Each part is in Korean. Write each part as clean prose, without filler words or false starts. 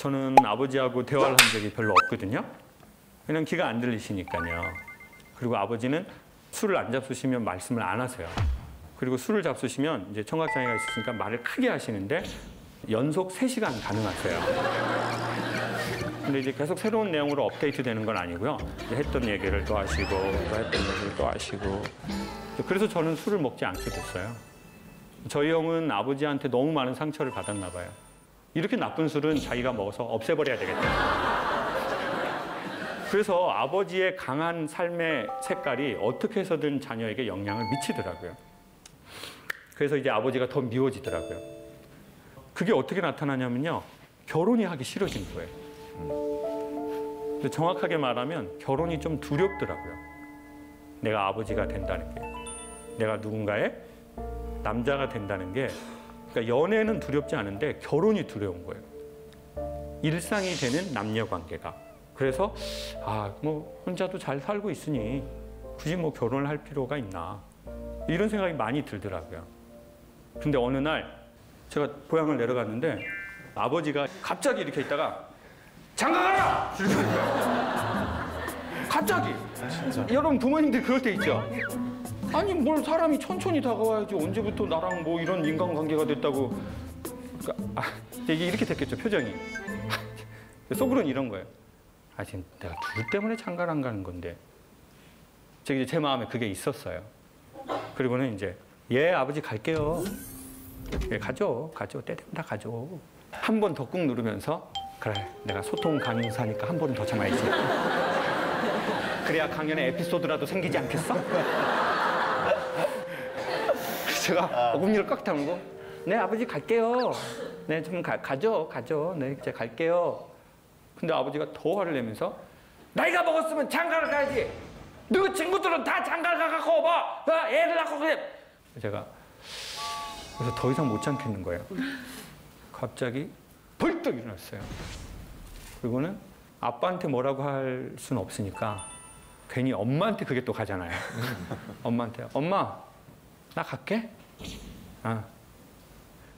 저는 아버지하고 대화를 한 적이 별로 없거든요. 그냥 귀가 안 들리시니까요. 그리고 아버지는 술을 안 잡수시면 말씀을 안 하세요. 그리고 술을 잡수시면 이제 청각장애가 있으시니까 말을 크게 하시는데 연속 3시간 가능하세요. 근데 이제 계속 새로운 내용으로 업데이트 되는 건 아니고요. 이제 했던 얘기를 또 하시고 또 했던 얘기를 또 하시고. 그래서 저는 술을 먹지 않게 됐어요. 저희 형은 아버지한테 너무 많은 상처를 받았나 봐요. 이렇게 나쁜 술은 자기가 먹어서 없애버려야 되겠다. 그래서 아버지의 강한 삶의 색깔이 어떻게 해서든 자녀에게 영향을 미치더라고요. 그래서 이제 아버지가 더 미워지더라고요. 그게 어떻게 나타나냐면요. 결혼이 하기 싫어진 거예요. 근데 정확하게 말하면 결혼이 좀 두렵더라고요. 내가 아버지가 된다는 게. 내가 누군가의 남자가 된다는 게. 그러니까 연애는 두렵지 않은데 결혼이 두려운 거예요. 일상이 되는 남녀 관계가. 그래서 뭐 혼자도 잘 살고 있으니 굳이 뭐 결혼을 할 필요가 있나. 이런 생각이 많이 들더라고요. 근데 어느 날 제가 고향을 내려갔는데 아버지가 갑자기 이렇게 있다가 장가가라! 갑자기. 여러분 부모님들 그럴 때 있죠. 아니 뭘 사람이 천천히 다가와야지 언제부터 나랑 뭐 이런 인간관계가 됐다고. 그러니까, 이렇게 됐겠죠 표정이. 속으로는 이런 거예요. 지금 내가 둘 때문에 장가를 안 가는 건데. 제 마음에 그게 있었어요. 그리고는 이제 아버지 갈게요. 가죠. 때 되면 다 가죠. 한 번 더 꾹 누르면서 그래 내가 소통 강사니까 한 번은 더 참아야지. 그래야 강연에 에피소드라도 생기지 않겠어? 제가 어금니를 꽉 다물고 네 아버지 갈게요. 네 좀 가죠. 네 이제 갈게요. 근데 아버지가 더 화를 내면서 나이가 먹었으면 장가를 가야지. 너 친구들은 다 장가를 가갖고 봐. 애를 낳고 그래. 제가 그래서 더 이상 못 참겠는 거예요. 갑자기 벌떡 일어났어요. 그리고는 아빠한테 뭐라고 할 수는 없으니까 괜히 엄마한테 그게 또 가잖아요. 엄마한테 엄마 나 갈게.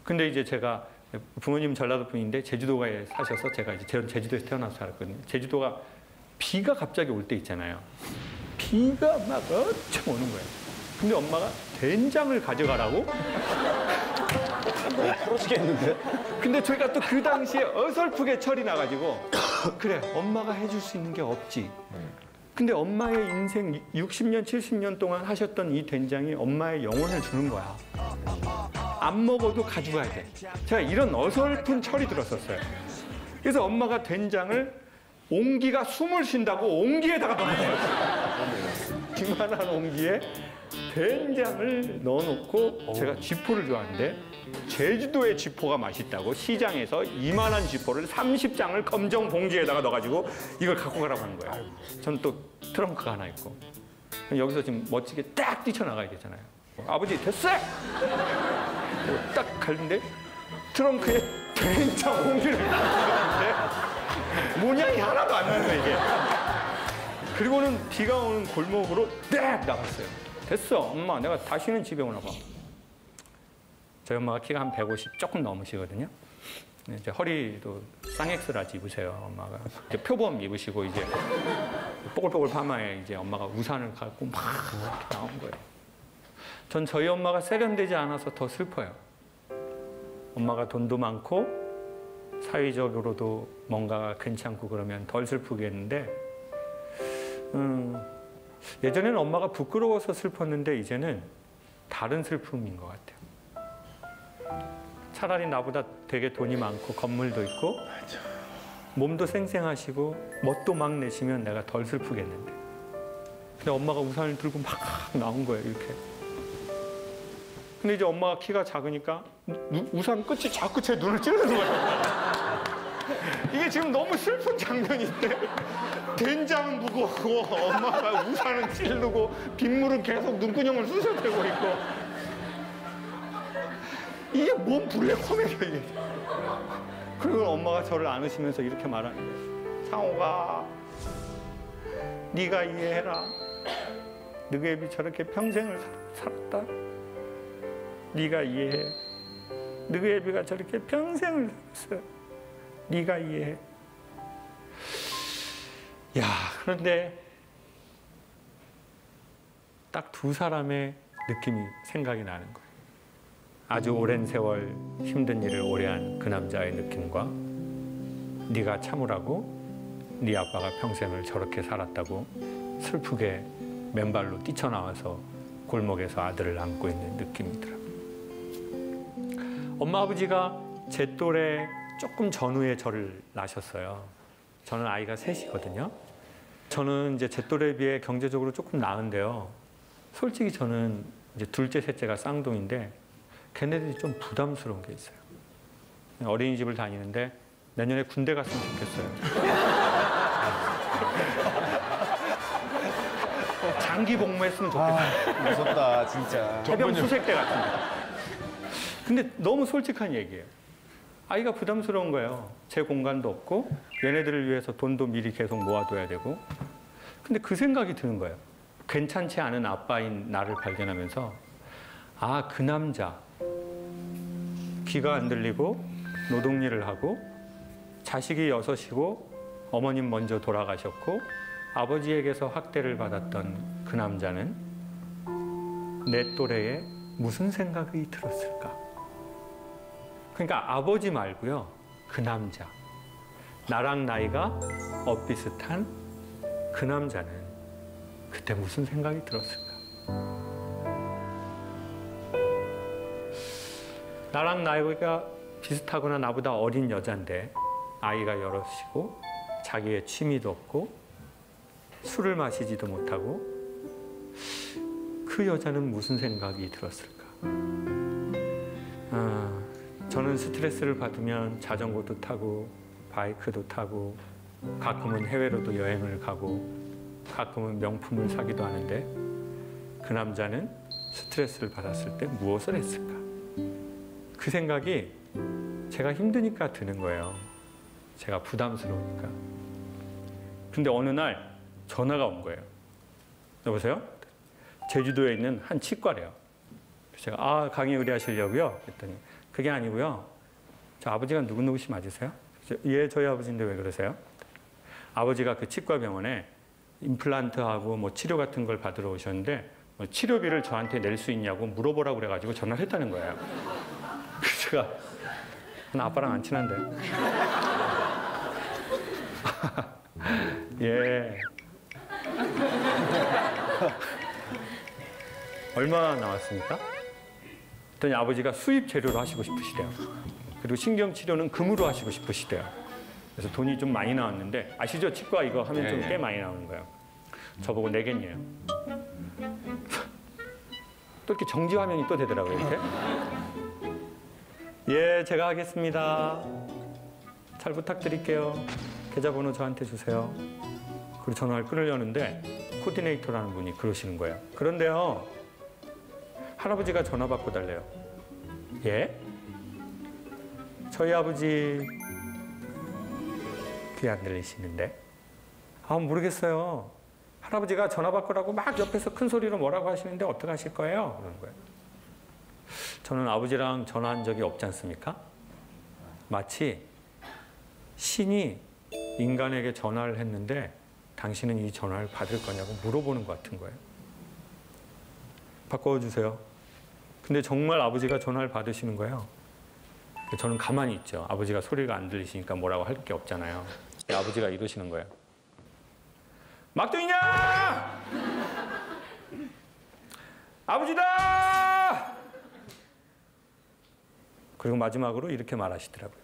근데 이제 제가 부모님 전라도 분인데 제주도에 사셔서 제가 이제 제주도에서 태어나서 살았거든요. 제주도가 비가 갑자기 올 때 있잖아요. 비가 막 엄청 오는 거예요. 근데 엄마가 된장을 가져가라고? 풀어지겠는데? 근데 저희가 또 그 당시에 어설프게 철이 나가지고 그래 엄마가 해줄 수 있는 게 없지. 근데 엄마의 인생 60년, 70년 동안 하셨던 이 된장이 엄마의 영혼을 주는 거야. 안 먹어도 가져가야 돼. 제가 이런 어설픈 철이 들었었어요. 그래서 엄마가 된장을 옹기가 숨을 쉰다고 옹기에다가 넣어놨어요. 이만한 옹기에 된장을 넣어놓고 제가 쥐포를 좋아하는데 제주도의 쥐포가 맛있다고 시장에서 이만한 쥐포를 30장을 검정 봉지에다가 넣어가지고 이걸 갖고 가라고 하는 거예요. 저는 또 트렁크가 하나 있고 여기서 지금 멋지게 딱 뛰쳐나가야 되잖아요. 아버지 됐어! 딱 가는데 트렁크에 된장 봉지를 넣었는데 모양이 하나도 안 나는 거예요 이게. 그리고는 비가 오는 골목으로 딱 나갔어요. 됐어 엄마 내가 다시는 집에 오나 봐. 저희 엄마가 키가 한 150 조금 넘으시거든요. 이제 허리도 쌍엑스라지 입으세요 엄마가. 이제 표범 입으시고 이제 뽀글뽀글 파마에 이제 엄마가 우산을 갖고 막 이렇게 나온 거예요. 전 저희 엄마가 세련되지 않아서 더 슬퍼요. 엄마가 돈도 많고 사회적으로도 뭔가 괜찮고 그러면 덜 슬프겠는데 예전에는 엄마가 부끄러워서 슬펐는데 이제는 다른 슬픔인 것 같아요. 차라리 나보다 되게 돈이 많고 건물도 있고 몸도 쌩쌩하시고 멋도 막 내시면 내가 덜 슬프겠는데. 근데 엄마가 우산을 들고 막 나온 거예요 이렇게. 근데 이제 엄마가 키가 작으니까 우산 끝이 자꾸 제 눈을 찌르는 거예요. 이게 지금 너무 슬픈 장면인데 된장은 무거워 엄마가 우산은 찌르고 빗물은 계속 눈구녕을 쑤셔대고 있고 이게 뭔 블랙 코미디야 이게. 그리고 엄마가 저를 안으시면서 이렇게 말하는 거예요. 상호가 네가 이해해라. 너희 애비 저렇게 평생을 살았다. 네가 이해해. 너희 애비가 저렇게 평생을 살았어. 네가 이해해. 야, 그런데 딱 두 사람의 느낌이 생각이 나는 거예요. 아주 오랜 세월 힘든 일을 오래 한 그 남자의 느낌과 네가 참으라고 네 아빠가 평생을 저렇게 살았다고 슬프게 맨발로 뛰쳐나와서 골목에서 아들을 안고 있는 느낌이더라고요. 엄마 아버지가 제 또래 조금 전후에 저를 낳으셨어요. 저는 아이가 셋이거든요. 저는 이제 제 또래에 비해 경제적으로 조금 나은데요. 솔직히 저는 이제 둘째, 셋째가 쌍둥이인데 걔네들이 좀 부담스러운 게 있어요. 어린이집을 다니는데 내년에 군대 갔으면 좋겠어요. 장기 복무했으면 좋겠어요. 무섭다, 진짜. 해병 수색대 같은데. 근데 너무 솔직한 얘기예요. 아이가 부담스러운 거예요. 제 공간도 없고 얘네들을 위해서 돈도 미리 계속 모아둬야 되고. 근데 그 생각이 드는 거예요. 괜찮지 않은 아빠인 나를 발견하면서 아, 그 남자 귀가 안 들리고 노동일을 하고 자식이 6이고 어머님 먼저 돌아가셨고 아버지에게서 학대를 받았던 그 남자는 내 또래에 무슨 생각이 들었을까? 그러니까 아버지 말고요. 그 남자. 나랑 나이가 엇비슷한 그 남자는 그때 무슨 생각이 들었을까? 나랑 나이가 비슷하거나 나보다 어린 여잔데 아이가 여럿이고 자기의 취미도 없고 술을 마시지도 못하고 그 여자는 무슨 생각이 들었을까? 저는 스트레스를 받으면 자전거도 타고 바이크도 타고 가끔은 해외로도 여행을 가고 가끔은 명품을 사기도 하는데 그 남자는 스트레스를 받았을 때 무엇을 했을까? 그 생각이 제가 힘드니까 드는 거예요. 제가 부담스러우니까. 근데 어느 날 전화가 온 거예요. 여보세요? 제주도에 있는 한 치과래요. 제가 아, 강의 의뢰하시려고요? 그랬더니 그게 아니고요. 저 아버지가 누구누구씨 맞으세요? 예, 저희 아버지인데 왜 그러세요? 아버지가 그 치과병원에 임플란트하고 뭐 치료 같은 걸 받으러 오셨는데 뭐 치료비를 저한테 낼 수 있냐고 물어보라고 그래가지고 전화를 했다는 거예요. 그래서 제가 나 아빠랑 안 친한데. 예. 얼마 나왔습니까? 그랬더니 아버지가 수입 재료로 하시고 싶으시대요. 그리고 신경치료는 금으로 하시고 싶으시대요. 그래서 돈이 좀 많이 나왔는데 아시죠? 치과 이거 하면 좀 꽤 많이 나오는 거예요. 저보고 내겠네요. 또 이렇게 정지 화면이 또 되더라고요. 이렇게. 예, 제가 하겠습니다. 잘 부탁드릴게요. 계좌번호 저한테 주세요. 그리고 전화를 끊으려는데 코디네이터라는 분이 그러시는 거예요. 그런데요, 할아버지가 전화 받고 달래요. 예? 저희 아버지 귀 안 들리시는데? 아, 모르겠어요. 할아버지가 전화 받으라고 막 옆에서 큰 소리로 뭐라고 하시는데 어떻게 하실 거예요? 그러는 거예요. 저는 아버지랑 전화한 적이 없지 않습니까? 마치 신이 인간에게 전화를 했는데 당신은 이 전화를 받을 거냐고 물어보는 것 같은 거예요. 바꿔주세요. 근데 정말 아버지가 전화를 받으시는 거예요. 저는 가만히 있죠. 아버지가 소리가 안 들리시니까 뭐라고 할 게 없잖아요. 아버지가 이러시는 거예요. 막둥이냐! 아버지다! 그리고 마지막으로 이렇게 말하시더라고요.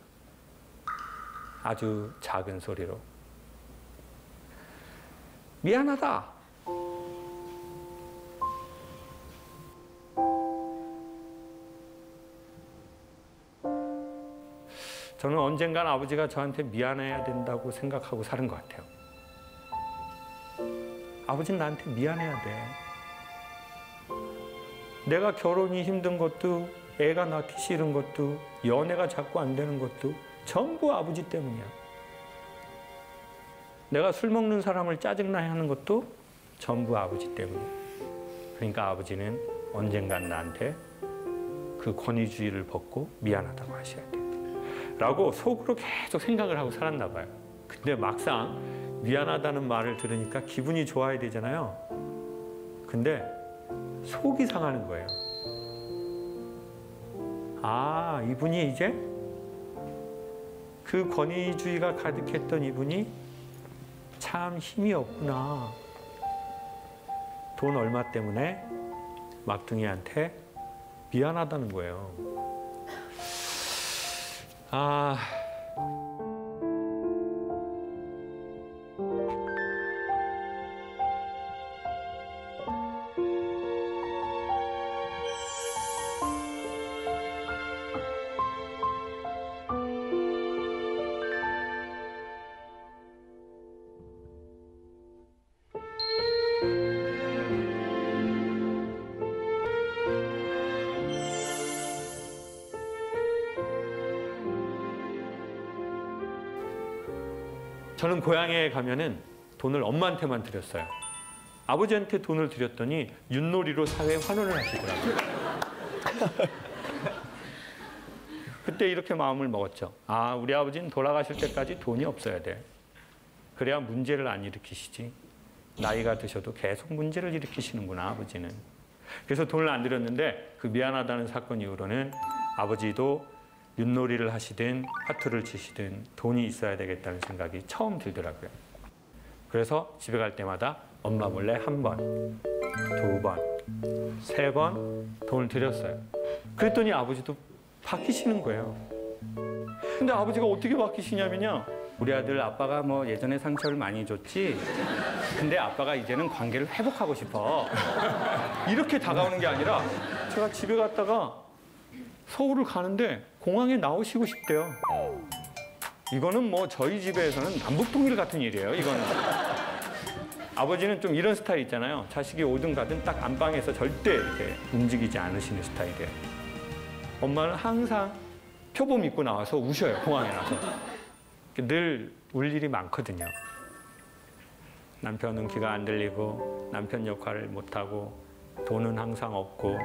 아주 작은 소리로. 미안하다. 저는 언젠간 아버지가 저한테 미안해야 된다고 생각하고 사는 것 같아요. 아버지는 나한테 미안해야 돼. 내가 결혼이 힘든 것도, 애가 낳기 싫은 것도, 연애가 자꾸 안 되는 것도 전부 아버지 때문이야. 내가 술 먹는 사람을 짜증나게 하는 것도 전부 아버지 때문이야. 그러니까 아버지는 언젠간 나한테 그 권위주의를 벗고 미안하다고 하셔야 돼. 라고 속으로 계속 생각을 하고 살았나 봐요. 근데 막상 미안하다는 말을 들으니까 기분이 좋아야 되잖아요. 근데 속이 상하는 거예요. 아, 이분이 이제 그 권위주의가 가득했던 이분이 참 힘이 없구나. 돈 얼마 때문에 막둥이한테 미안하다는 거예요. 아, 저는 고향에 가면은 돈을 엄마한테만 드렸어요. 아버지한테 돈을 드렸더니 윷놀이로 사회에 환원을 하시더라고요. 그때 이렇게 마음을 먹었죠. 아, 우리 아버지는 돌아가실 때까지 돈이 없어야 돼. 그래야 문제를 안 일으키시지. 나이가 드셔도 계속 문제를 일으키시는구나, 아버지는. 그래서 돈을 안 드렸는데 그 미안하다는 사건 이후로는 아버지도 윷놀이를 하시든 화투를 치시든 돈이 있어야 되겠다는 생각이 처음 들더라고요. 그래서 집에 갈 때마다 엄마 몰래 1번, 2번, 3번 돈을 드렸어요. 그랬더니 아버지도 바뀌시는 거예요. 근데 아버지가 어떻게 바뀌시냐면요. 우리 아들 아빠가 뭐 예전에 상처를 많이 줬지. 근데 아빠가 이제는 관계를 회복하고 싶어. 이렇게 다가오는 게 아니라 제가 집에 갔다가 서울을 가는데 공항에 나오시고 싶대요. 이거는 뭐 저희 집에서는 남북통일 같은 일이에요. 이거는. 아버지는 좀 이런 스타일 있잖아요. 자식이 오든 가든 딱 안방에서 절대 이렇게 움직이지 않으시는 스타일이에요. 엄마는 항상 표범 입고 나와서 우셔요. 공항에 나서. 늘 울 일이 많거든요. 남편은 귀가 안 들리고 남편 역할을 못하고 돈은 항상 없고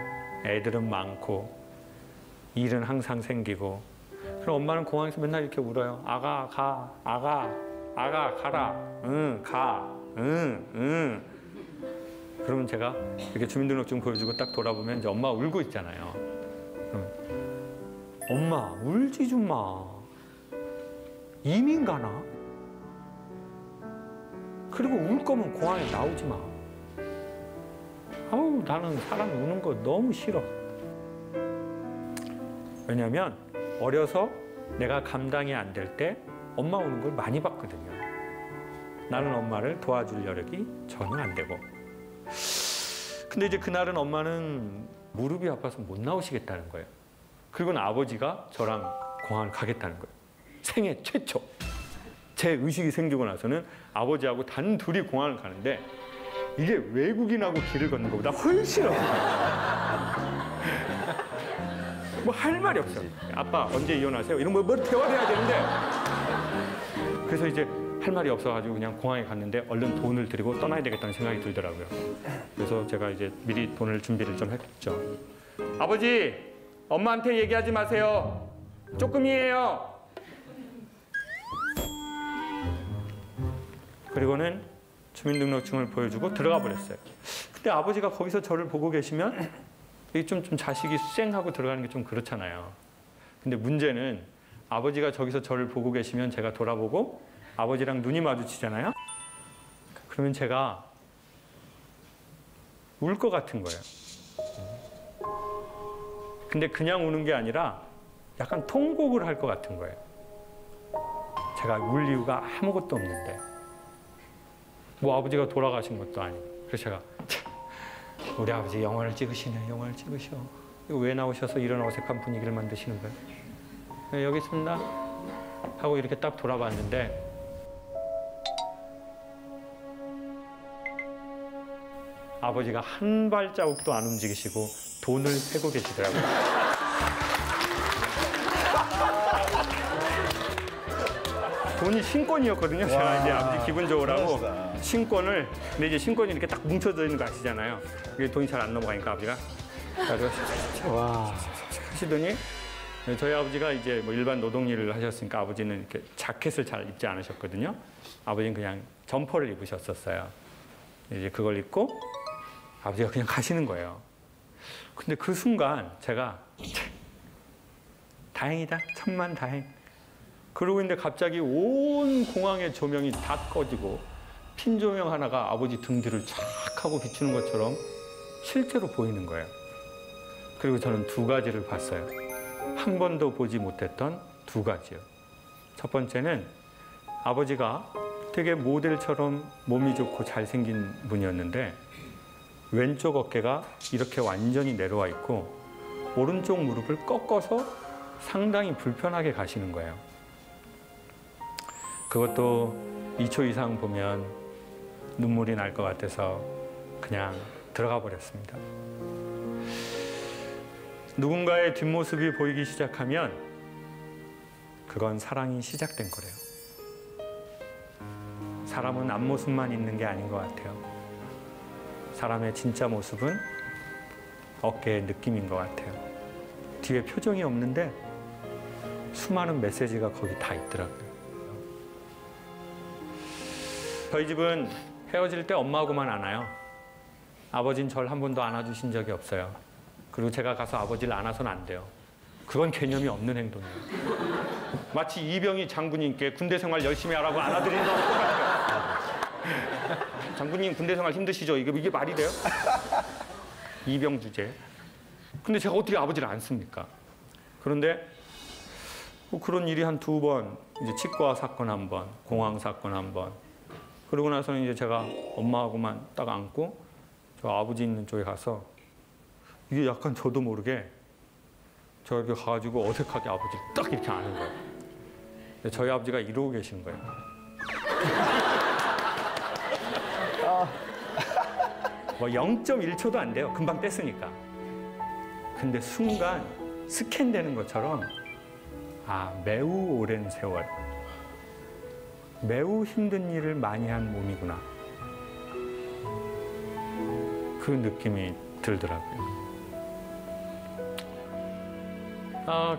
애들은 많고 일은 항상 생기고. 그럼 엄마는 공항에서 맨날 이렇게 울어요. 아가 가, 아가 가라, 응 가, 응. 그러면 제가 이렇게 주민등록증 보여주고 딱 돌아보면 이제 엄마 울고 있잖아요. 그럼 엄마 울지 좀 마. 이민 가나? 그리고 울 거면 공항에 나오지 마. 아우, 나는 사람 우는 거 너무 싫어. 왜냐면 어려서 내가 감당이 안 될 때 엄마 우는 걸 많이 봤거든요. 나는 엄마를 도와줄 여력이 전혀 안 되고. 근데 이제 그날은 엄마는 무릎이 아파서 못 나오시겠다는 거예요. 그리고는 아버지가 저랑 공항을 가겠다는 거예요. 생애 최초. 제 의식이 생기고 나서는 아버지하고 단 둘이 공항을 가는데 이게 외국인하고 길을 걷는 것보다 훨씬 어려워요. 뭐 할 말이 없어. 아빠 언제 이혼하세요? 이런 뭘 대화를 해야 되는데. 그래서 이제 할 말이 없어가지고 그냥 공항에 갔는데 얼른 돈을 드리고 떠나야 되겠다는 생각이 들더라고요. 그래서 제가 이제 미리 돈을 준비를 좀 했죠. 아버지, 엄마한테 얘기하지 마세요. 조금이에요. 그리고는 주민등록증을 보여주고 들어가 버렸어요. 근데 아버지가 거기서 저를 보고 계시면 이게 좀 자식이 쌩하고 들어가는 게 좀 그렇잖아요. 근데 문제는 아버지가 저기서 저를 보고 계시면 제가 돌아보고 아버지랑 눈이 마주치잖아요. 그러면 제가 울 것 같은 거예요. 근데 그냥 우는 게 아니라 약간 통곡을 할 것 같은 거예요. 제가 울 이유가 아무것도 없는데. 뭐 아버지가 돌아가신 것도 아니고. 그래서 제가 우리 아버지 영화를 찍으시네. 영화를 찍으셔. 이거 왜 나오셔서 이런 어색한 분위기를 만드시는 거예요? 네, 여기 있습니다 하고 이렇게 딱 돌아봤는데 아버지가 한 발자국도 안 움직이시고 돈을 세고 계시더라고요. 돈이 신권이었거든요. 제가 이제 아버지 기분 좋으라고 신권을. 근데 이제 신권이 이렇게 딱 뭉쳐져 있는 거 아시잖아요. 이게 돈이 잘 안 넘어가니까 아버지가. 그래서 하시더니 저희 아버지가 이제 뭐 일반 노동일을 하셨으니까 아버지는 이렇게 자켓을 잘 입지 않으셨거든요. 아버지는 그냥 점퍼를 입으셨었어요. 이제 그걸 입고 아버지가 그냥 가시는 거예요. 근데 그 순간 제가 다행이다, 천만 다행. 그러고 있는데 갑자기 온 공항의 조명이 다 꺼지고 핀 조명 하나가 아버지 등 뒤를 쫙 하고 비추는 것처럼 실제로 보이는 거예요. 그리고 저는 두 가지를 봤어요. 한 번도 보지 못했던 두 가지요. 첫 번째는 아버지가 되게 모델처럼 몸이 좋고 잘생긴 분이었는데 왼쪽 어깨가 이렇게 완전히 내려와 있고 오른쪽 무릎을 꺾어서 상당히 불편하게 가시는 거예요. 그것도 2초 이상 보면 눈물이 날 것 같아서 그냥 들어가 버렸습니다. 누군가의 뒷모습이 보이기 시작하면 그건 사랑이 시작된 거래요. 사람은 앞모습만 있는 게 아닌 것 같아요. 사람의 진짜 모습은 어깨의 느낌인 것 같아요. 뒤에 표정이 없는데 수많은 메시지가 거기 다 있더라고요. 저희 집은 헤어질 때 엄마하고만 안아요. 아버지는 절 한 번도 안아주신 적이 없어요. 그리고 제가 가서 아버지를 안아서는 안 돼요. 그건 개념이 없는 행동이에요. 마치 이병희 장군님께 군대 생활 열심히 하라고 안아드리는 거랑 똑같아요. 장군님 군대 생활 힘드시죠? 이게 말이 돼요? 이병 주제. 근데 제가 어떻게 아버지를 안습니까? 그런데 뭐 그런 일이 한 두 번, 이제 치과 사건 한 번, 공항 사건 한 번. 그러고 나서는 이제 제가 엄마하고만 딱 안고 저 아버지 있는 쪽에 가서 이게 약간 저도 모르게 저 이렇게 가가지고 어색하게 아버지를 딱 이렇게 아는 거예요. 근데 저희 아버지가 이러고 계시는 거예요. 뭐 0.1초도 안 돼요. 금방 뗐으니까. 근데 순간 스캔되는 것처럼 아, 매우 오랜 세월, 매우 힘든 일을 많이 한 몸이구나. 그 느낌이 들더라고요.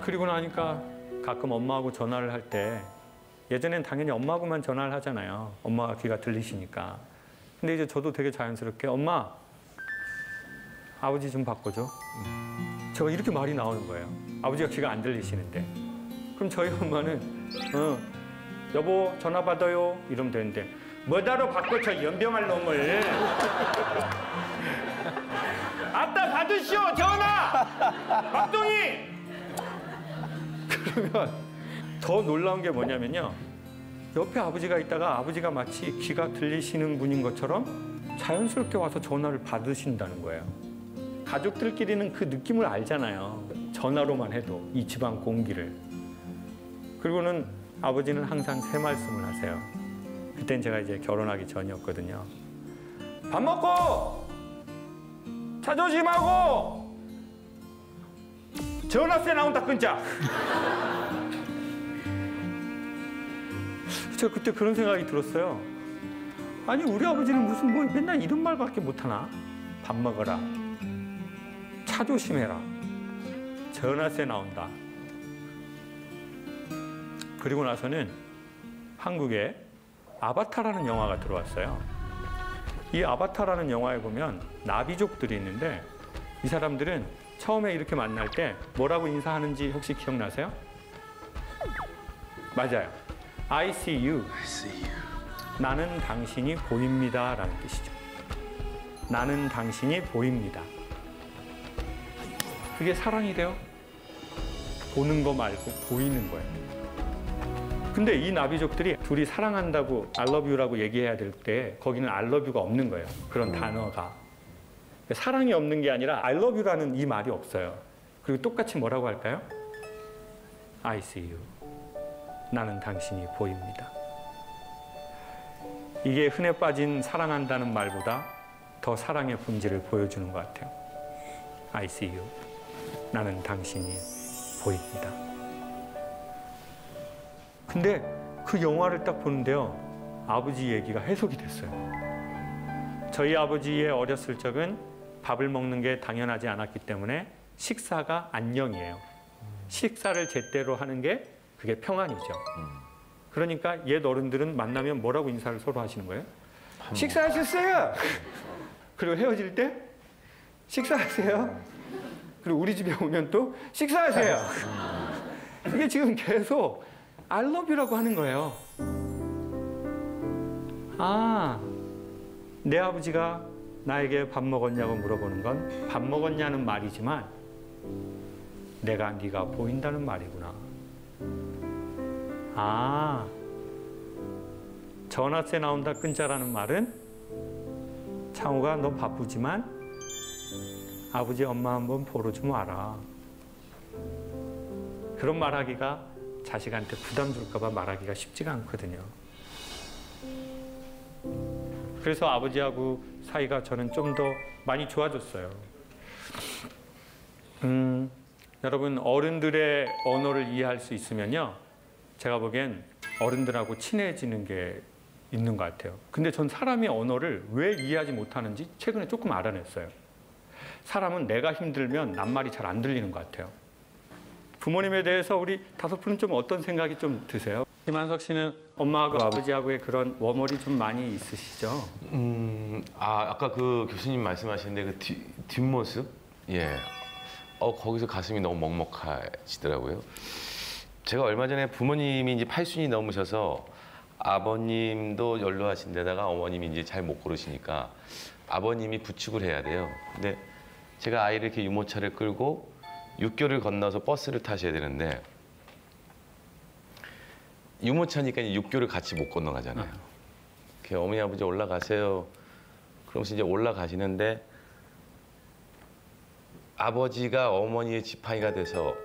그리고 나니까 가끔 엄마하고 전화를 할 때 예전엔 당연히 엄마하고만 전화를 하잖아요. 엄마가 귀가 들리시니까. 근데 이제 저도 되게 자연스럽게 엄마, 아버지 좀 바꿔줘. 제가 이렇게 말이 나오는 거예요. 아버지가 귀가 안 들리시는데. 그럼 저희 엄마는 여보 전화 받아요 이러면 되는데 뭐다로 바꿔 저 연병할 놈을. 아따 받으시오 전화 박동희. 그러면 더 놀라운 게 뭐냐면요, 옆에 아버지가 있다가 아버지가 마치 귀가 들리시는 분인 것처럼 자연스럽게 와서 전화를 받으신다는 거예요. 가족들끼리는 그 느낌을 알잖아요. 전화로만 해도 이 집안 공기를. 그리고는 아버지는 항상 새 말씀을 하세요. 그땐 제가 이제 결혼하기 전이었거든요. 밥 먹고 차 조심하고 전화세 나온다 끊자. 제가 그때 그런 생각이 들었어요. 아니 우리 아버지는 무슨 뭐 맨날 이런 말밖에 못하나? 밥 먹어라, 차 조심해라, 전화세 나온다. 그리고 나서는 한국에 아바타라는 영화가 들어왔어요. 이 아바타라는 영화에 보면 나비족들이 있는데 이 사람들은 처음에 이렇게 만날 때 뭐라고 인사하는지 혹시 기억나세요? 맞아요. I see you. 나는 당신이 보입니다 라는 뜻이죠. 나는 당신이 보입니다. 그게 사랑이래요. 보는 거 말고 보이는 거예요. 근데 이 나비족들이 둘이 사랑한다고 I love you라고 얘기해야 될 때 거기는 I love you가 없는 거예요. 그런 단어가. 사랑이 없는 게 아니라 I love you라는 이 말이 없어요. 그리고 똑같이 뭐라고 할까요? I see you. 나는 당신이 보입니다. 이게 흔해 빠진 사랑한다는 말보다 더 사랑의 본질을 보여주는 것 같아요. I see you. 나는 당신이 보입니다. 근데 그 영화를 딱 보는데요, 아버지 얘기가 해석이 됐어요. 저희 아버지의 어렸을 적은 밥을 먹는 게 당연하지 않았기 때문에 식사가 안녕이에요. 식사를 제때로 하는 게 그게 평안이죠. 그러니까 옛 어른들은 만나면 뭐라고 인사를 서로 하시는 거예요? 식사하셨어요? 그리고 헤어질 때 식사하세요? 그리고 우리 집에 오면 또 식사하세요. 이게 지금 계속 I love you라고 하는 거예요. 아, 내 아버지가 나에게 밥 먹었냐고 물어보는 건 밥 먹었냐는 말이지만 내가 네가 보인다는 말이구나. 아, 전화세 나온다 끊자라는 말은 창호가 너 바쁘지만 아버지 엄마 한번 보러 좀 와라. 그런 말하기가 자식한테 부담 줄까 봐 말하기가 쉽지가 않거든요. 그래서 아버지하고 사이가 저는 좀 더 많이 좋아졌어요. 여러분 어른들의 언어를 이해할 수 있으면요. 제가 보기엔 어른들하고 친해지는 게 있는 것 같아요. 근데 전 사람의 언어를 왜 이해하지 못하는지 최근에 조금 알아냈어요. 사람은 내가 힘들면 남 말이 잘 안 들리는 것 같아요. 부모님에 대해서 우리 다섯 분은 좀 어떤 생각이 좀 드세요? 김한석 씨는 엄마하고 아버지하고의 그런 워머리 좀 많이 있으시죠? 아까 그 교수님 말씀하시는데 그 뒷모습? 예. 거기서 가슴이 너무 먹먹하시더라고요. 제가 얼마 전에 부모님이 이제 80이 넘으셔서 아버님도 연로하신 데다가 어머님이 이제 잘 못 걸으시니까 아버님이 부축을 해야 돼요. 근데 제가 아이를 이렇게 유모차를 끌고 6교를 건너서 버스를 타셔야 되는데 유모차니까 6교를 같이 못 건너가잖아요. 어머니 아버지 올라가세요. 그러면서 이제 올라가시는데 아버지가 어머니의 지팡이가 돼서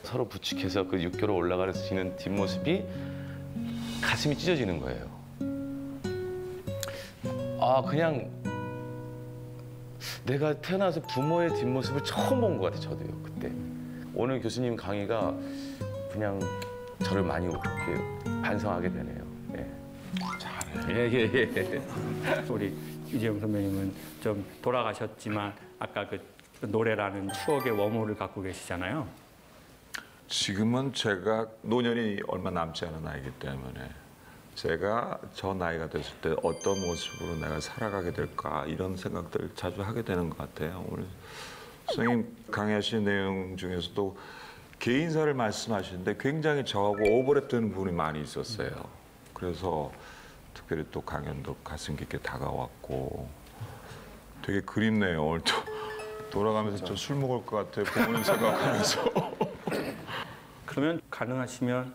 서로 부축해서 그 6교로 올라가시는 뒷모습이 가슴이 찢어지는 거예요. 그냥 내가 태어나서 부모의 뒷모습을 처음 본 것 같아요, 저도요, 그때. 오늘 교수님 강의가 그냥 저를 많이 이렇게 반성하게 되네요. 네. 잘해. 예. 우리 이재용 선배님은 좀 돌아가셨지만 아까 그 노래라는 추억의 워머를 갖고 계시잖아요. 지금은 제가 노년이 얼마 남지 않은 나이기 때문에 제가 저 나이가 됐을 때 어떤 모습으로 내가 살아가게 될까 이런 생각들을 자주 하게 되는 것 같아요. 오늘 선생님 강의하신 내용 중에서도 개인사를 말씀하시는데 굉장히 저하고 오버랩되는 부분이 많이 있었어요. 그래서 특별히 또 강연도 가슴 깊게 다가왔고 되게 그립네요. 오늘 또 돌아가면서 저 술 먹을 것 같아요. 부모님 생각하면서. 그러면 가능하시면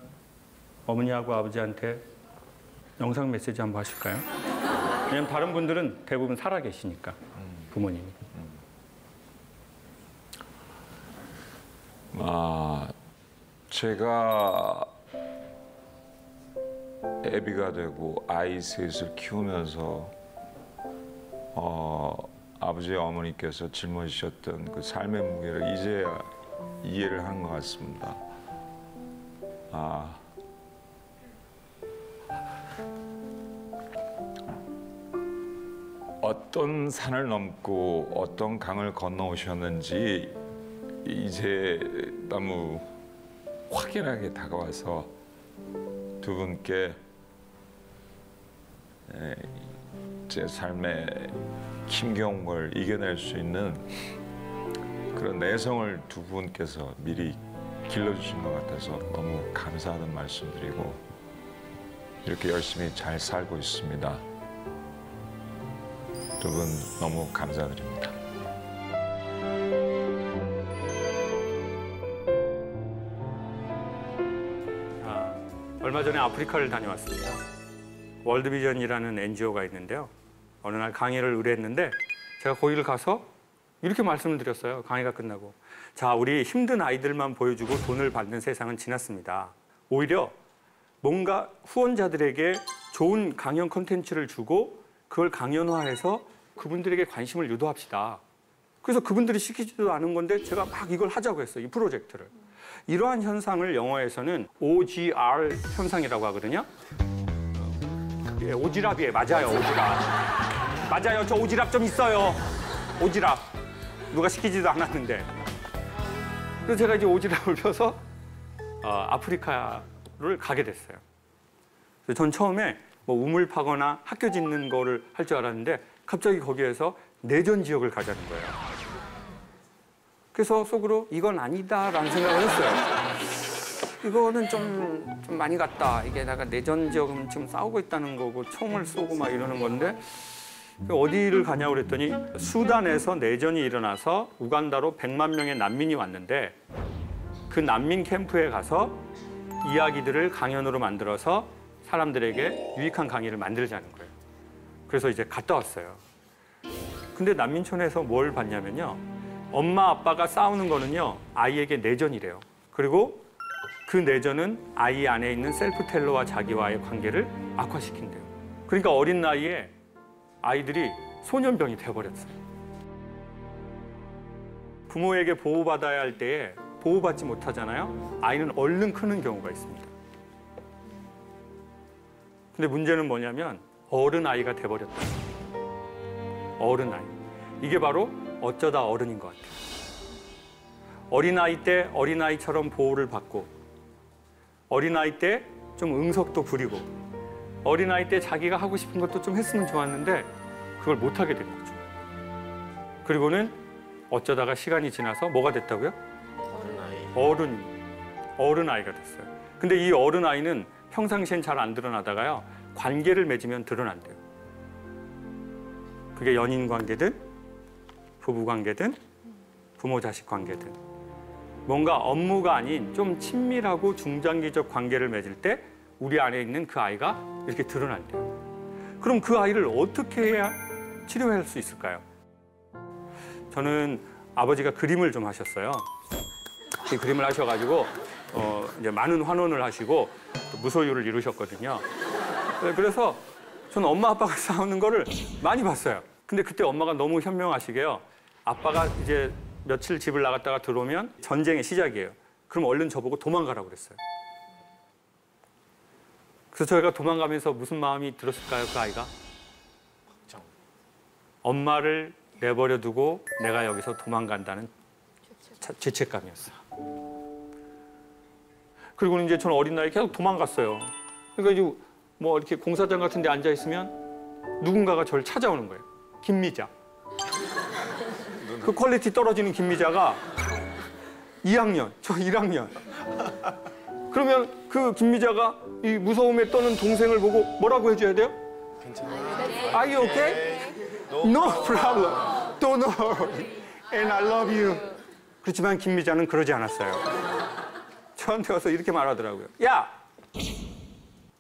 어머니하고 아버지한테 영상 메시지 한번 하실까요? 왜냐면 다른 분들은 대부분 살아 계시니까 부모님이. 제가 애비가 되고 아이 셋을 키우면서 아버지 어머니께서 짊어지셨던 그 삶의 무게를 이제야 이해를 하는 것 같습니다. 어떤 산을 넘고 어떤 강을 건너오셨는지 이제 너무 확연하게 다가와서 두 분께 제 삶의 힘겨운 걸 이겨낼 수 있는 그런 내성을 두 분께서 미리 길러주신 것 같아서 너무 감사하다는 말씀드리고 이렇게 열심히 잘 살고 있습니다. 두 분 너무 감사드립니다. 얼마 전에 아프리카를 다녀왔습니다. 월드비전이라는 NGO가 있는데요. 어느 날 강의를 의뢰했는데 제가 거기를 가서 이렇게 말씀을 드렸어요. 강의가 끝나고. 자, 우리 힘든 아이들만 보여주고 돈을 받는 세상은 지났습니다. 오히려 뭔가 후원자들에게 좋은 강연 콘텐츠를 주고 그걸 강연화해서 그분들에게 관심을 유도합시다. 그래서 그분들이 시키지도 않은 건데 제가 막 이걸 하자고 했어요. 이 프로젝트를. 이러한 현상을 영어에서는 OGR 현상이라고 하거든요. 예, 오지랖이에요. 맞아요, 오지랖. 맞아요, 저 오지랖 좀 있어요. 오지랖. 누가 시키지도 않았는데. 그래서 제가 이제 오지랖을 펴서 아프리카를 가게 됐어요. 그래서 전 처음에 뭐 우물 파거나 학교 짓는 거를 할 줄 알았는데 갑자기 거기에서 내전 지역을 가자는 거예요. 그래서 속으로 이건 아니다라는 생각을 했어요. 이거는 좀 많이 갔다. 이게 내가 내전 지역은 지금 싸우고 있다는 거고 총을 쏘고 막 이러는 건데 어디를 가냐고 그랬더니 수단에서 내전이 일어나서 우간다로 100만 명의 난민이 왔는데 그 난민 캠프에 가서 이야기들을 강연으로 만들어서 사람들에게 유익한 강의를 만들자는 거예요. 그래서 이제 갔다 왔어요. 근데 난민촌에서 뭘 봤냐면요. 엄마 아빠가 싸우는 거는요. 아이에게 내전이래요. 그리고 그 내전은 아이 안에 있는 셀프텔러와 자기와의 관계를 악화시킨대요. 그러니까 어린 나이에 아이들이 소년병이 돼버렸어요. 부모에게 보호받아야 할 때에 보호받지 못하잖아요. 아이는 얼른 크는 경우가 있습니다. 근데 문제는 뭐냐면 어른 아이가 돼버렸다. 어른 아이. 이게 바로 어쩌다 어른인 것 같아요. 어린아이 때 어린아이처럼 보호를 받고 어린아이 때 좀 응석도 부리고 어린아이 때 자기가 하고 싶은 것도 좀 했으면 좋았는데 그걸 못하게 된 거죠. 그리고는 어쩌다가 시간이 지나서 뭐가 됐다고요? 어른아이가 됐어요. 근데 이 어른아이는 평상시엔 잘 안 드러나다가요. 관계를 맺으면 드러난대요. 그게 연인 관계든 부부 관계든 부모 자식 관계든 뭔가 업무가 아닌 좀 친밀하고 중장기적 관계를 맺을 때 우리 안에 있는 그 아이가 이렇게 드러난대요. 그럼 그 아이를 어떻게 해야 치료할 수 있을까요? 저는 아버지가 그림을 좀 하셨어요. 이 그림을 하셔가지고 이제 많은 환원을 하시고 무소유를 이루셨거든요. 그래서 저는 엄마 아빠가 싸우는 거를 많이 봤어요. 근데 그때 엄마가 너무 현명하시게요. 아빠가 이제 며칠 집을 나갔다가 들어오면 전쟁의 시작이에요. 그럼 얼른 저보고 도망가라고 그랬어요. 그래서 저희가 도망가면서 무슨 마음이 들었을까요, 그 아이가? 엄마를 내버려 두고 내가 여기서 도망간다는 죄책감이었어요. 그리고 이제 저는 어린 나이에 계속 도망갔어요. 그러니까 이제 뭐 이렇게 공사장 같은 데 앉아 있으면 누군가가 저를 찾아오는 거예요. 김미자. 그 퀄리티 떨어지는 김미자가 2학년, 저 1학년. 그러면 그 김미자가 이 무서움에 떠는 동생을 보고 뭐라고 해줘야 돼요? 괜찮아요. Are you okay? No problem. Don't worry. And I love you. 그렇지만 김미자는 그러지 않았어요. 저한테 와서 이렇게 말하더라고요. 야!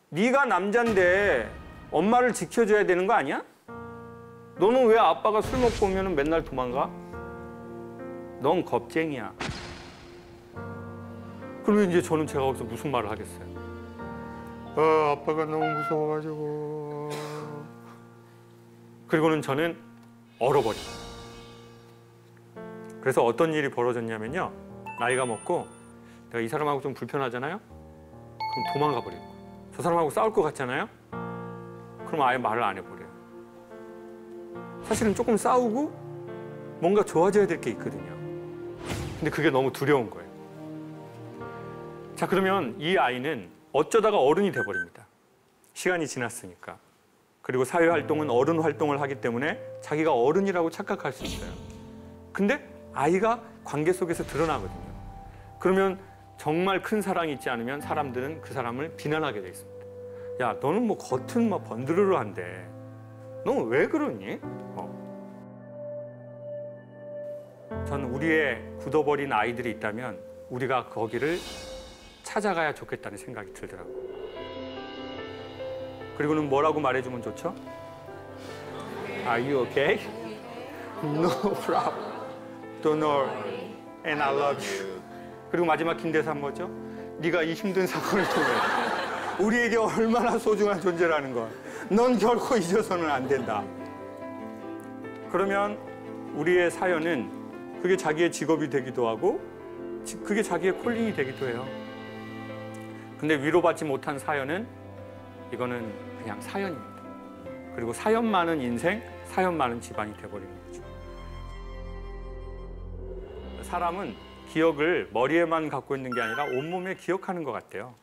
네가 남잔데 엄마를 지켜줘야 되는 거 아니야? 너는 왜 아빠가 술 먹고 오면 맨날 도망가? 넌 겁쟁이야. 그러면 이제 저는 제가 거기서 무슨 말을 하겠어요? 아빠가 너무 무서워가지고. 그리고는 저는 얼어버려요. 그래서 어떤 일이 벌어졌냐면요. 나이가 먹고 내가 이 사람하고 좀 불편하잖아요? 그럼 도망가 버리고. 저 사람하고 싸울 것 같잖아요? 그럼 아예 말을 안 해버려요. 사실은 조금 싸우고 뭔가 좋아져야 될 게 있거든요. 근데 그게 너무 두려운 거예요. 자, 그러면 이 아이는 어쩌다가 어른이 돼버립니다. 시간이 지났으니까. 그리고 사회활동은 어른 활동을 하기 때문에 자기가 어른이라고 착각할 수 있어요. 근데 아이가 관계 속에서 드러나거든요. 그러면 정말 큰 사랑이 있지 않으면 사람들은 그 사람을 비난하게 돼 있습니다. 야, 너는 뭐 겉은 막 번드르르한데 너는 왜 그러니? 저는 우리의 굳어버린 아이들이 있다면 우리가 거기를 찾아가야 좋겠다는 생각이 들더라고요. 그리고는 뭐라고 말해주면 좋죠? Are you okay? No problem. Don't worry. And I love you. 그리고 마지막 긴 대사 뭐죠? 네가 이 힘든 상황을 통해 우리에게 얼마나 소중한 존재라는 걸 넌 결코 잊어서는 안 된다. 그러면 우리의 사연은 그게 자기의 직업이 되기도 하고 그게 자기의 콜링이 되기도 해요. 근데 위로받지 못한 사연은 이거는 그냥 사연입니다. 그리고 사연 많은 인생, 사연 많은 집안이 돼버리는 거죠. 사람은 기억을 머리에만 갖고 있는 게 아니라 온몸에 기억하는 것 같아요.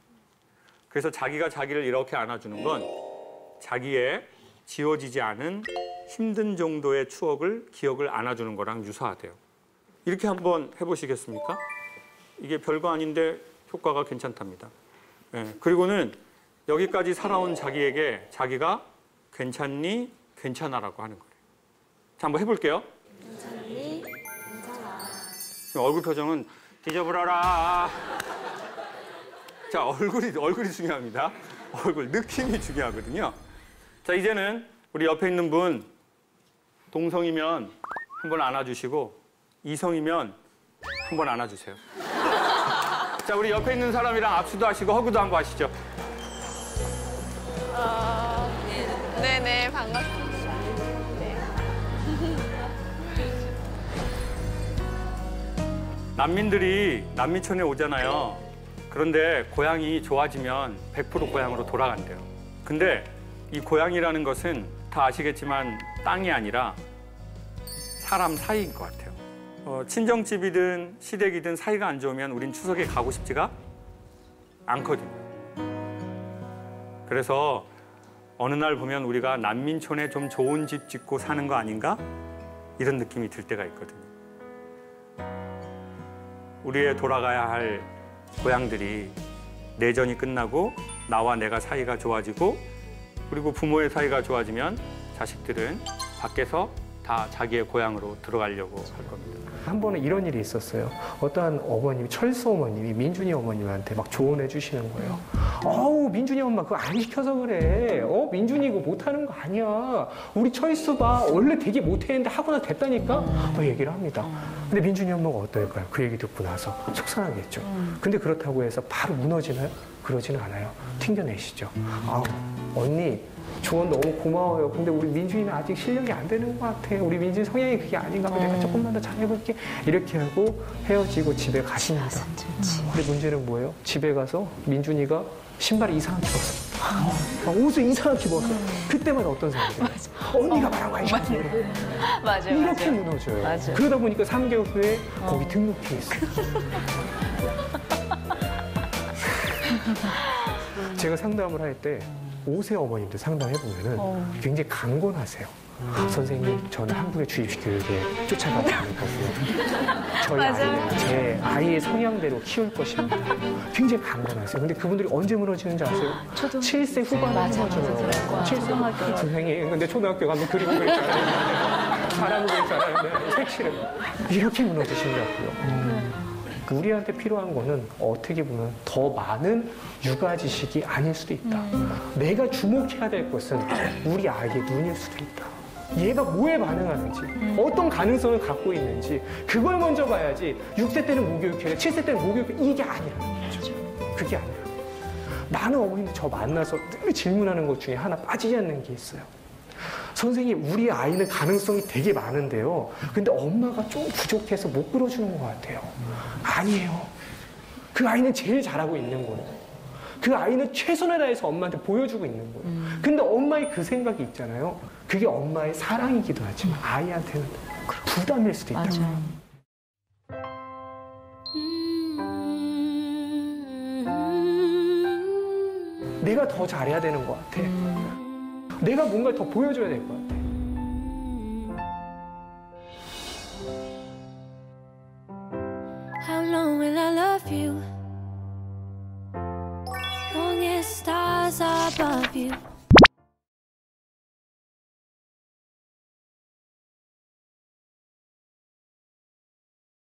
그래서 자기가 자기를 이렇게 안아주는 건 자기의 지워지지 않은 힘든 정도의 추억을, 기억을 안아주는 거랑 유사하대요. 이렇게 한번 해보시겠습니까? 이게 별거 아닌데 효과가 괜찮답니다. 네, 그리고는 여기까지 살아온 자기에게 자기가 괜찮니? 괜찮아라고 하는 거예요. 자, 한번 해볼게요. 괜찮니? 괜찮아. 지금 얼굴 표정은 뒤져버려라. 자, 얼굴이 중요합니다. 얼굴 느낌이 중요하거든요. 자, 이제는 우리 옆에 있는 분 동성이면 한번 안아주시고 이성이면 한번 안아주세요. 자, 우리 옆에 있는 사람이랑 압수도 하시고 허그도 한번 하시죠. 네네, 반갑습니다. 네. 난민들이 난민촌에 오잖아요. 그런데 고향이 좋아지면 100% 고향으로 돌아간대요. 근데 이 고향이라는 것은 다 아시겠지만 땅이 아니라 사람 사이인 것 같아요. 친정집이든 시댁이든 사이가 안 좋으면 우린 추석에 가고 싶지가 않거든요. 그래서 어느 날 보면 우리가 난민촌에 좀 좋은 집 짓고 사는 거 아닌가? 이런 느낌이 들 때가 있거든요. 우리의 돌아가야 할 고향들이 내전이 끝나고 나와 내가 사이가 좋아지고 그리고 부모의 사이가 좋아지면 자식들은 밖에서 다 자기의 고향으로 들어가려고 할 겁니다. 한 번은 이런 일이 있었어요. 어떠한 어머님이, 철수 어머님이 민준이 어머님한테 막 조언해 주시는 거예요. 어우, 민준이 엄마 그거 안 시켜서 그래. 민준이 이거 못하는 거 아니야. 우리 철수 봐. 원래 되게 못했는데 하고 나서 됐다니까? 얘기를 합니다. 근데 민준이 엄마가 어떨까요? 그 얘기 듣고 나서 속상하겠죠. 근데 그렇다고 해서 바로 무너지나요? 그러지는 않아요. 튕겨내시죠. 아우, 언니. 조언 너무 고마워요. 근데 우리 민준이는 아직 실력이 안 되는 것 같아. 우리 민준이 성향이 그게 아닌가 봐. 내가 조금만 더 잘해볼게. 이렇게 하고 헤어지고 집에 가십니다. 근데 문제는 뭐예요? 집에 가서 민준이가 신발을 이상하게 입었어. 옷을 이상하게 입었어. 그때마다 어떤 생각이 들어요? 언니가 말한 거 아니야? 맞아요. 이렇게 무너져요. 맞아요. 그러다 보니까 3개월 후에 거기 등록해 있어요. 제가 상담을 할 때 5세 어머님들 상담해보면은 굉장히 강권하세요. 선생님, 저는 한국의 주입식 교육에 쫓아가지 않을 거고요. 저희 아이는 제 아이의 성향대로 키울 것입니다. 굉장히 강권하세요. 근데 그분들이 언제 무너지는지 아세요? 7세 후반에 무너져요. 7세 선생님, 근데 초등학교 가면 그리고 그릴 줄 알았는데 사람을 그릴 줄 알았는데 색칠을 이렇게 무너지시더라고요. 우리한테 필요한 거는 어떻게 보면 더 많은 육아 지식이 아닐 수도 있다. 내가 주목해야 될 것은 우리 아이의 눈일 수도 있다. 얘가 뭐에 반응하는지, 어떤 가능성을 갖고 있는지 그걸 먼저 봐야지 6세 때는 모교육해야 돼, 7세 때는 모교육해야 돼. 이게 아니라는 거죠. 그게 아니라. 많은 어머님들 저 만나서 늘 질문하는 것 중에 하나 빠지지 않는 게 있어요. 선생님, 우리 아이는 가능성이 되게 많은데요. 근데 엄마가 좀 부족해서 못 끌어주는 것 같아요. 아니에요. 그 아이는 제일 잘하고 있는 거예요. 그 아이는 최선을 다해서 엄마한테 보여주고 있는 거예요. 근데 엄마의 그 생각이 있잖아요. 그게 엄마의 사랑이기도 하지만 아이한테는 부담일 수도 있다. 내가 더 잘해야 되는 것 같아. 내가 뭔가를 더 보여줘야 될 것 같아.